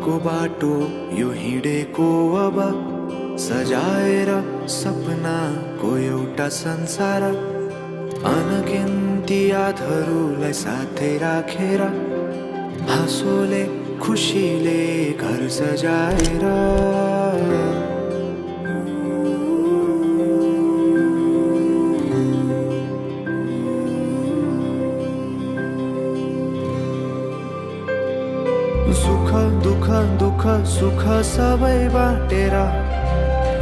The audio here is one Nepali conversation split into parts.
को बाटो यो हिँडेको अब सजाएर सपनाको एउटा संसार अनगिन्ती यादहरूलाई साथै राखेर हाँसोले खुसीले घर सजाएर सुख दुःख दुःख सुख सबै बाटेर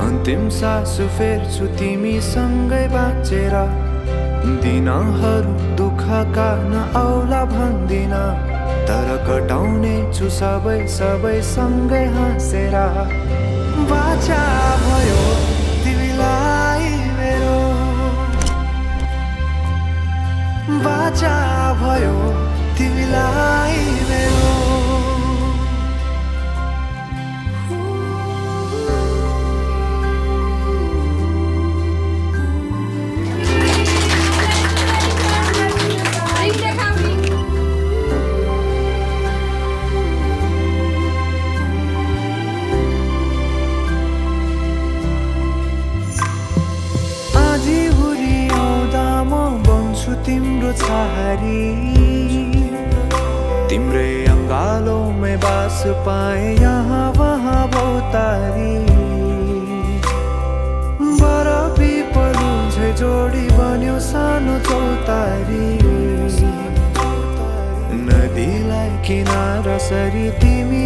अन्तिम सास फेर्छु तिमीसँगै बाँचेर दिनहरू दुःखका नआउला भन्दिन तर कटाउने छु सबै सबै सँगै हाँसेर बाचा भयो तिमीलाई मेरो बाचा भयो तिमीलाई मेरो तिम्रो छहारी तिम्रै अङ्गालोमै बास पाए यहाँ वहाँ बहुतारी बरफी पलु झै जोडी बन्यो सानो चौतारी नदीलाई किनारा सरी तिमी